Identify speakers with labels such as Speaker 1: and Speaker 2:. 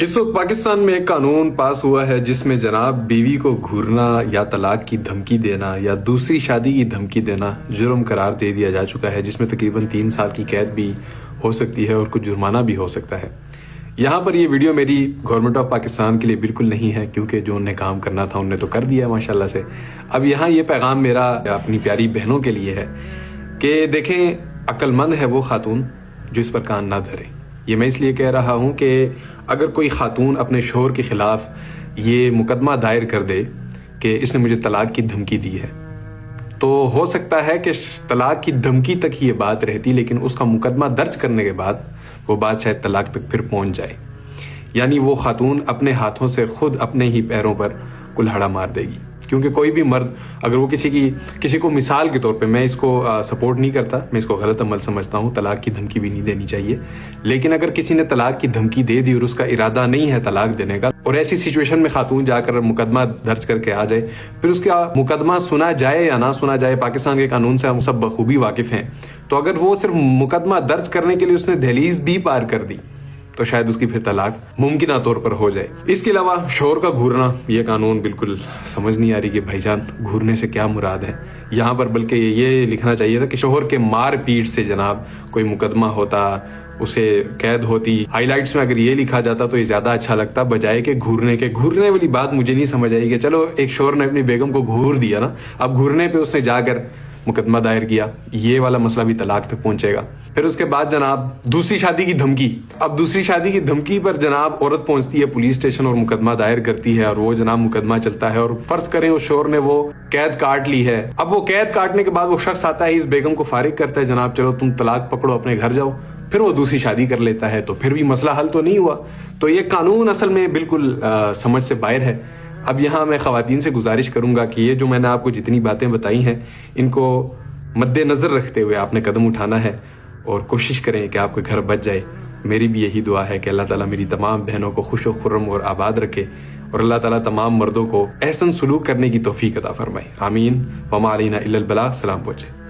Speaker 1: اس وقت پاکستان میں ایک قانون پاس ہوا ہے جس میں جناب بیوی کو گھورنا یا طلاق کی دھمکی دینا یا دوسری شادی کی دھمکی دینا جرم قرار دے دیا جا چکا ہے، جس میں تقریباً 3 سال کی قید بھی ہو سکتی ہے اور کچھ جرمانہ بھی ہو سکتا ہے۔ یہاں پر یہ ویڈیو میری گورنمنٹ آف پاکستان کے لیے بالکل نہیں ہے، کیونکہ جو انہیں کام کرنا تھا انہوں نے تو کر دیا ماشاءاللہ سے۔ اب یہاں یہ پیغام میرا اپنی پیاری بہنوں کے لیے ہے کہ دیکھیں، عقل مند ہے وہ خاتون جو اس پر کان نہ دھرے۔ یہ میں اس لیے کہہ رہا ہوں کہ اگر کوئی خاتون اپنے شوہر کے خلاف یہ مقدمہ دائر کر دے کہ اس نے مجھے طلاق کی دھمکی دی ہے، تو ہو سکتا ہے کہ طلاق کی دھمکی تک ہی یہ بات رہتی، لیکن اس کا مقدمہ درج کرنے کے بعد وہ بات شاید طلاق تک پھر پہنچ جائے۔ یعنی وہ خاتون اپنے ہاتھوں سے خود اپنے ہی پیروں پر کلہاڑا مار دے گی، کیونکہ کوئی بھی مرد اگر وہ کسی کو مثال کے طور پہ، میں اس کو سپورٹ نہیں کرتا، میں اس کو غلط عمل سمجھتا ہوں، طلاق کی دھمکی بھی نہیں دینی چاہیے، لیکن اگر کسی نے طلاق کی دھمکی دے دی اور اس کا ارادہ نہیں ہے طلاق دینے کا، اور ایسی سچویشن میں خاتون جا کر مقدمہ درج کر کے آ جائے، پھر اس کا مقدمہ سنا جائے یا نہ سنا جائے، پاکستان کے قانون سے ہم سب بخوبی واقف ہیں، تو اگر وہ صرف مقدمہ درج کرنے کے لیے اس نے دہلیز بھی پار کر دی تو شاید اس کی پھر طلاق ممکنہ طور پر ہو جائے۔ اس کے علاوہ شوہر کا گھورنا، یہ قانون بالکل سمجھ نہیں آ رہی کہ بھائی جان گھورنے سے کیا مراد ہے یہاں پر، بلکہ یہ لکھنا چاہیے تھا کہ شوہر کے مار پیٹ سے جناب کوئی مقدمہ ہوتا، اسے قید ہوتی۔ ہائی لائٹس میں اگر یہ لکھا جاتا تو یہ زیادہ اچھا لگتا، بجائے کہ گھورنے کے۔ گھورنے والی بات مجھے نہیں سمجھ آئی کہ چلو ایک شوہر نے اپنی بیگم کو گھور دیا نا، اب گھورنے پہ اس نے جا کر مقدمہ دائر کیا، یہ والا مسئلہ بھی طلاق تک پہنچے گا۔ پھر اس کے بعد جناب دوسری شادی کی دھمکی۔ اب دوسری شادی کی دھمکی پر جناب عورت پہنچتی ہے پولیس اسٹیشن اور مقدمہ دائر کرتی ہے، اور وہ جناب مقدمہ چلتا ہے، اور فرض کریں اس شوہر نے وہ قید کاٹ لی ہے۔ اب وہ قید کاٹنے کے بعد وہ شخص آتا ہے، اس بیگم کو فارغ کرتا ہے، جناب چلو تم طلاق پکڑو، اپنے گھر جاؤ، پھر وہ دوسری شادی کر لیتا ہے، تو پھر بھی مسئلہ حل تو نہیں ہوا۔ تو یہ قانون اصل میں بالکل سمجھ سے باہر ہے۔ اب یہاں میں خواتین سے گزارش کروں گا کہ یہ جو میں نے آپ کو جتنی باتیں بتائی ہیں، ان کو مد نظر رکھتے ہوئے آپ نے قدم اٹھانا ہے اور کوشش کریں کہ آپ کا گھر بچ جائے۔ میری بھی یہی دعا ہے کہ اللہ تعالیٰ میری تمام بہنوں کو خوش و خرم اور آباد رکھے، اور اللہ تعالیٰ تمام مردوں کو احسن سلوک کرنے کی توفیق عطا فرمائے۔ آمین۔ وما علینا الا البلاغ۔ سلام پہنچے۔